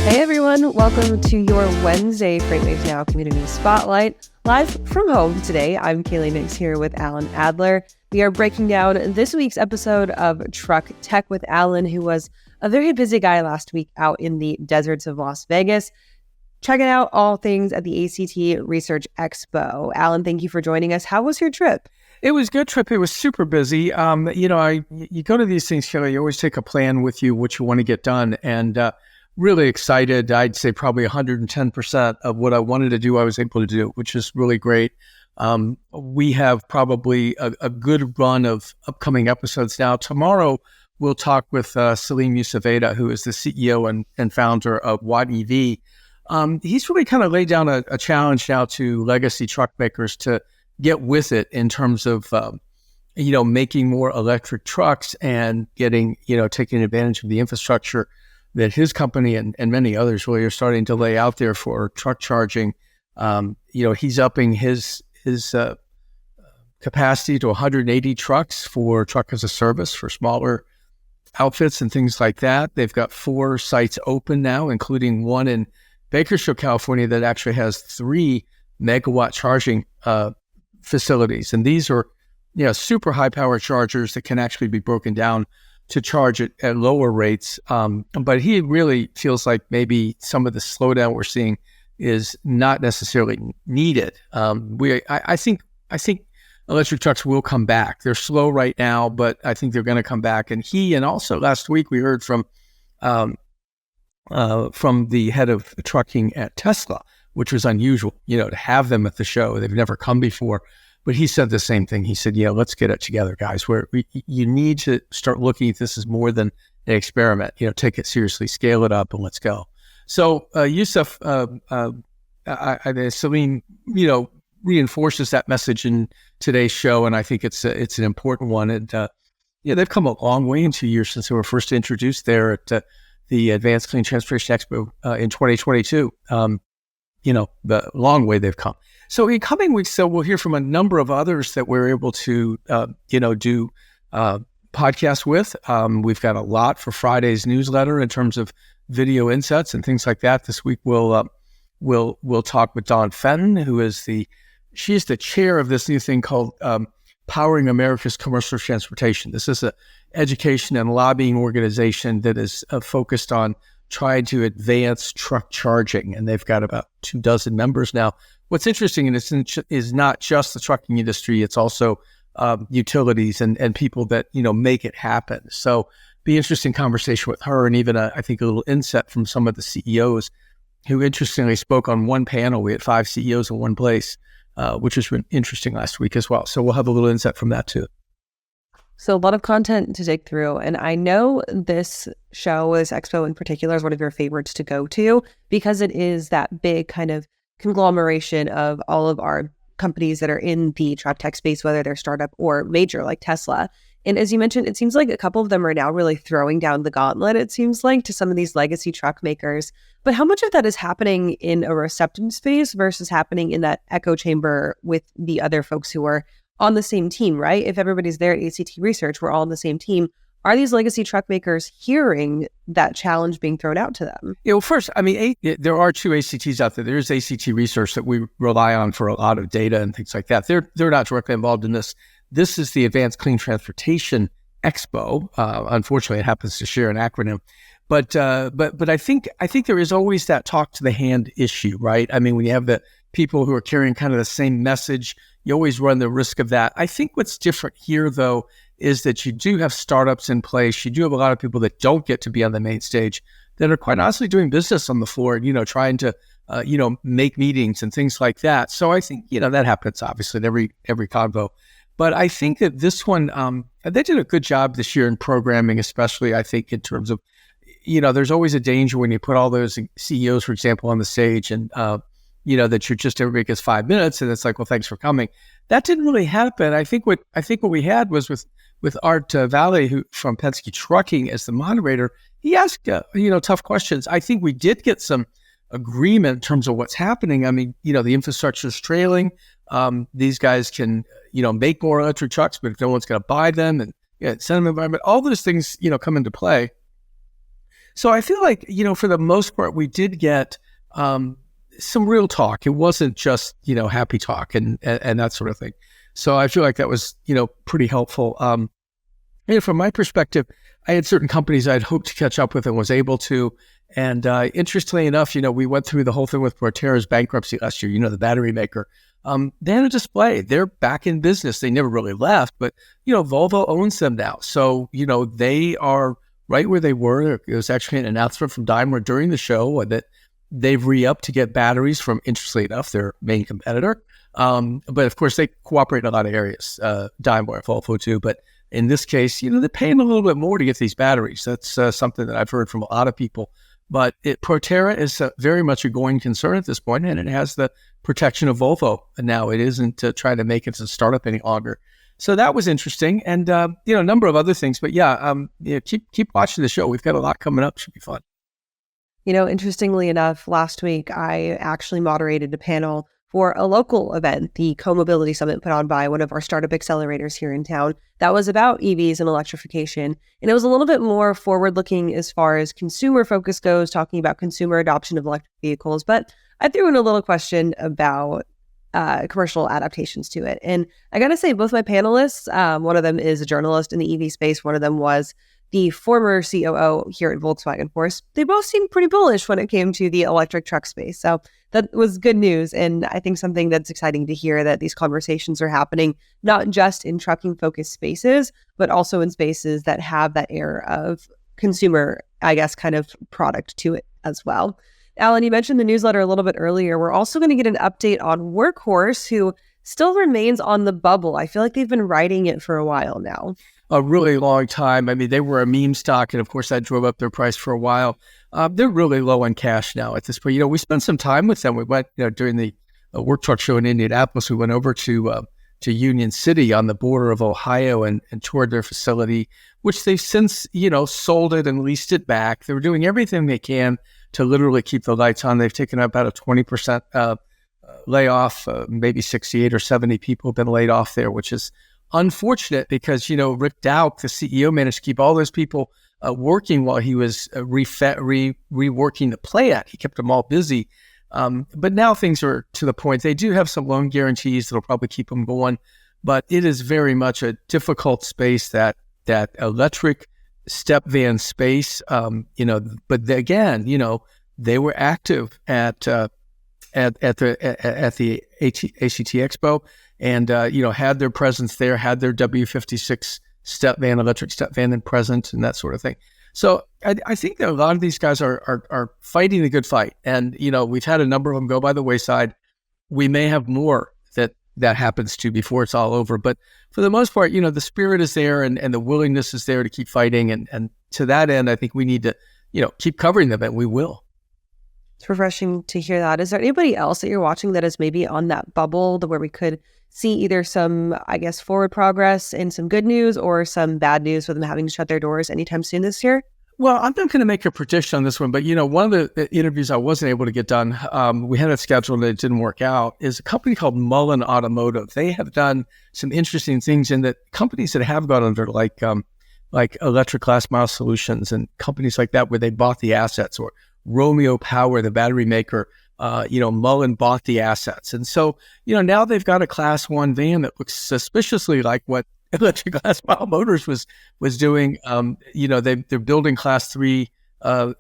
Hey everyone, welcome to your Wednesday FreightWaves Now Community Spotlight. Live from home today, I'm Kaylee Mix here with Alan Adler. We are breaking down this week's episode of Truck Tech with Alan, who was a very busy guy last week out in the deserts of Las Vegas, checking out all things at the ACT Research Expo. Alan, thank you for joining us. How was your trip? It was a good trip. It was super busy. You go to these things, Kelly, you always take a plan with you, what you want to get done. And really excited. I'd say probably 110% of what I wanted to do, I was able to do, which is really great. We have probably a good run of upcoming episodes now. Tomorrow, we'll talk with Salim Yousafzadeh, who is the CEO and founder of Watt EV. He's really kind of laid down a challenge now to legacy truck makers to get with it in terms of, making more electric trucks and getting, taking advantage of the infrastructure that his company and many others really are starting to lay out there for truck charging. He's upping his capacity to 180 trucks for truck as a service for smaller outfits and things like that. They've got 4 sites open now, including one in Bakersfield, California, that actually has 3 megawatt charging facilities. And these are, super high power chargers that can actually be broken down to charge it at lower rates. But he really feels like maybe some of the slowdown we're seeing is not necessarily needed. I think electric trucks will come back. They're slow right now, but I think they're going to come back. And also last week we heard from the head of trucking at Tesla, which was unusual, to have them at the show. They've never come before. But he said the same thing. He said, let's get it together, guys. You need to start looking at this as more than an experiment. Take it seriously, scale it up, and let's go. So Yusuf, Salim, reinforces that message in today's show, and I think it's an important one. And they've come a long way in 2 years since they were first introduced there at the Advanced Clean Transportation Expo in 2022. The long way they've come. So in coming weeks, we'll hear from a number of others that we're able to, do podcasts with. We've got a lot for Friday's newsletter in terms of video insights and things like that. This week we'll talk with Dawn Fenton, who is she's the chair of this new thing called Powering America's Commercial Transportation. This is an education and lobbying organization that is focused on trying to advance truck charging, and they've got about 24 members now. What's interesting is not just the trucking industry; it's also utilities and people that make it happen. So, be interesting conversation with her, and even I think a little insight from some of the CEOs who interestingly spoke on one panel. We had 5 CEOs in one place, which was interesting last week as well. So we'll have a little insight from that too. So a lot of content to dig through. And I know this show, this expo in particular, is one of your favorites to go to because it is that big kind of conglomeration of all of our companies that are in the truck tech space, whether they're startup or major like Tesla. And as you mentioned, it seems like a couple of them are now really throwing down the gauntlet, it seems like, to some of these legacy truck makers. But how much of that is happening in a receptive space versus happening in that echo chamber with the other folks who are on the same team, right? If everybody's there at ACT Research, we're all on the same team. Are these legacy truck makers hearing that challenge being thrown out to them? First, there are 2 ACTs out there. There's ACT Research that we rely on for a lot of data and things like that. They're not directly involved in this. This is the Advanced Clean Transportation Expo. Unfortunately, it happens to share an acronym. But I think there is always that talk to the hand issue, right? When you have the people who are carrying kind of the same message, you always run the risk of that. I think what's different here, though, is that you do have startups in place. You do have a lot of people that don't get to be on the main stage that are quite honestly doing business on the floor, trying to, make meetings and things like that. So I think, that happens obviously at every convo. But I think that this one, they did a good job this year in programming, especially I think in terms of, there's always a danger when you put all those CEOs, for example, on the stage and, that you're just everybody gets 5 minutes and it's like, well, thanks for coming. That didn't really happen. I think what we had was with Art Valley, who from Penske Trucking as the moderator, he asked tough questions. I think we did get some agreement in terms of what's happening. The infrastructure is trailing. These guys can make more electric trucks, but if no one's going to buy them and send them environment, all those things come into play. So I feel like, for the most part, we did get some real talk. It wasn't just, happy talk and that sort of thing. So I feel like that was, pretty helpful. From my perspective, I had certain companies I'd hoped to catch up with and was able to. And interestingly enough, we went through the whole thing with Proterra's bankruptcy last year, the battery maker. They had a display. They're back in business. They never really left, but, Volvo owns them now. So, they are right where they were. There was actually an announcement from Daimler during the show that they've re-upped to get batteries from, interestingly enough, their main competitor. But of course, they cooperate in a lot of areas, Daimler and Volvo too. But in this case, they're paying a little bit more to get these batteries. That's something that I've heard from a lot of people. But Proterra is very much a going concern at this point, and it has the protection of Volvo. And now it isn't trying to make it as a startup any longer. So that was interesting, and a number of other things. But keep watching the show. We've got a lot coming up. Should be fun. Interestingly enough, last week I actually moderated a panel for a local event, the Co-Mobility Summit put on by one of our startup accelerators here in town. That was about EVs and electrification. And it was a little bit more forward-looking as far as consumer focus goes, talking about consumer adoption of electric vehicles. But I threw in a little question about commercial adaptations to it. And I got to say, both my panelists, one of them is a journalist in the EV space, one of them was the former COO here at Volkswagen Force. They both seemed pretty bullish when it came to the electric truck space. So that was good news. And I think something that's exciting to hear that these conversations are happening, not just in trucking focused spaces, but also in spaces that have that air of consumer, I guess, kind of product to it as well. Alan, you mentioned the newsletter a little bit earlier. We're also going to get an update on Workhorse, who still remains on the bubble. I feel like they've been riding it for a while now. A really long time. I mean, they were a meme stock, and of course, that drove up their price for a while. They're really low on cash now at this point. We spent some time with them. We went, during the Work Truck Show in Indianapolis. We went over to Union City on the border of Ohio and toured their facility, which they've since, sold it and leased it back. They were doing everything they can to literally keep the lights on. They've taken about a 20% layoff. Maybe 68 or 70 people have been laid off there, which is unfortunate because, Rick Dowk, the CEO, managed to keep all those people working while he was reworking the plant. He kept them all busy. But now things are to the point. They do have some loan guarantees that'll probably keep them going, but it is very much a difficult space, that electric step van space. But they were active at the ACT Expo. And, had their presence there, had their W56 electric step van in present and that sort of thing. So I think that a lot of these guys are fighting the good fight. And, we've had a number of them go by the wayside. We may have more that happens to before it's all over. But for the most part, the spirit is there and the willingness is there to keep fighting. And to that end, I think we need to, keep covering them, and we will. It's refreshing to hear that. Is there anybody else that you're watching that is maybe on that bubble where we could see either some, I guess, forward progress and some good news, or some bad news with them having to shut their doors anytime soon this year? Well, I'm not going to make a prediction on this one, but, one of the interviews I wasn't able to get done, we had it scheduled and it didn't work out, is a company called Mullen Automotive. They have done some interesting things in that companies that have gone under, like Electric Last Mile Solutions and companies like that, where they bought the assets, or Romeo Power, the battery maker, Mullen bought the assets. And so, now they've got a Class 1 van that looks suspiciously like what Electric Last Mile Motors was doing. They're building Class 3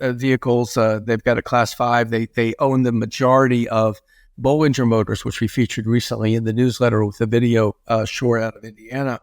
vehicles. They've got a Class 5. They own the majority of Bollinger Motors, which we featured recently in the newsletter with the video short out of Indiana.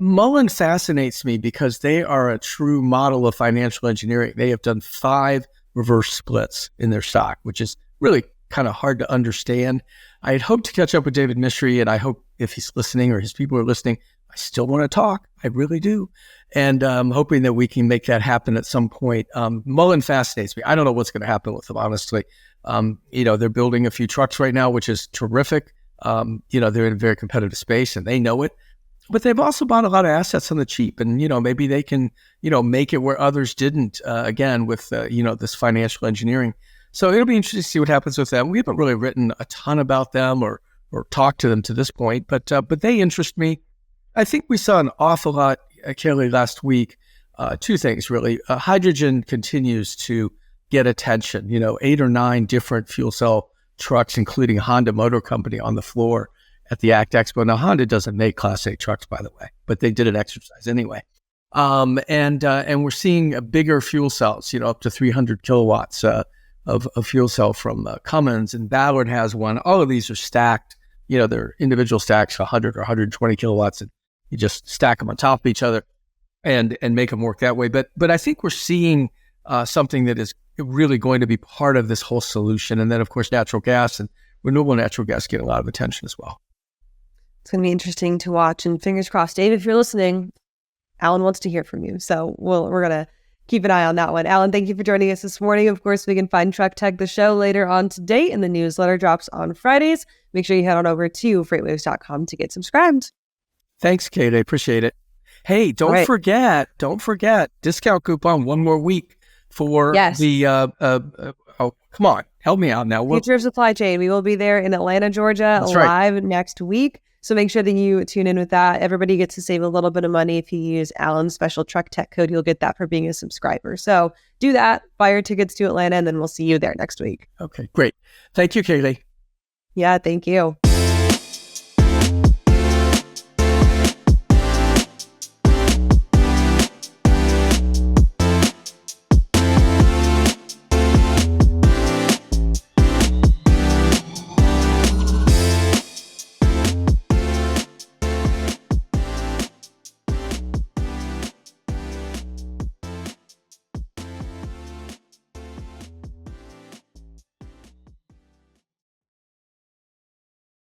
Mullen fascinates me because they are a true model of financial engineering. They have done 5 reverse splits in their stock, which is really kind of hard to understand. I had hoped to catch up with David Mistry, and I hope if he's listening or his people are listening, I still want to talk. I really do. And I'm hoping that we can make that happen at some point. Mullen fascinates me. I don't know what's going to happen with them, honestly. They're building a few trucks right now, which is terrific. They're in a very competitive space and they know it. But they've also bought a lot of assets on the cheap, and, maybe they can, make it where others didn't, again, with, this financial engineering. So it'll be interesting to see what happens with them. We haven't really written a ton about them or talked to them to this point, but they interest me. I think we saw an awful lot, Kaylee, last week two things really. Hydrogen continues to get attention. 8 or 9 different fuel cell trucks, including Honda Motor Company, on the floor at the ACT Expo. Now, Honda doesn't make Class 8 trucks, by the way, but they did an exercise anyway. And we're seeing bigger fuel cells, up to 300 kilowatts of fuel cell from Cummins, and Ballard has one. All of these are stacked. They're individual stacks, 100 or 120 kilowatts, and you just stack them on top of each other and make them work that way. But I think we're seeing something that is really going to be part of this whole solution. And then, of course, natural gas and renewable natural gas get a lot of attention as well. It's going to be interesting to watch, and fingers crossed. Dave, if you're listening, Alan wants to hear from you. So we're going to keep an eye on that one. Alan, thank you for joining us this morning. Of course, we can find Truck Tech, the show, later on today, and the newsletter drops on Fridays. Make sure you head on over to freightwaves.com to get subscribed. Thanks, Kate. I appreciate it. Hey, don't forget, discount coupon one more week for the, oh, come on, help me out now. Future of Supply Chain. We will be there in Atlanta, Georgia, live next week. So make sure that you tune in with that. Everybody gets to save a little bit of money if you use Alan's special Truck Tech code. You'll get that for being a subscriber. So do that, buy your tickets to Atlanta, and then we'll see you there next week. Okay, great. Thank you, Kaylee. Yeah, thank you.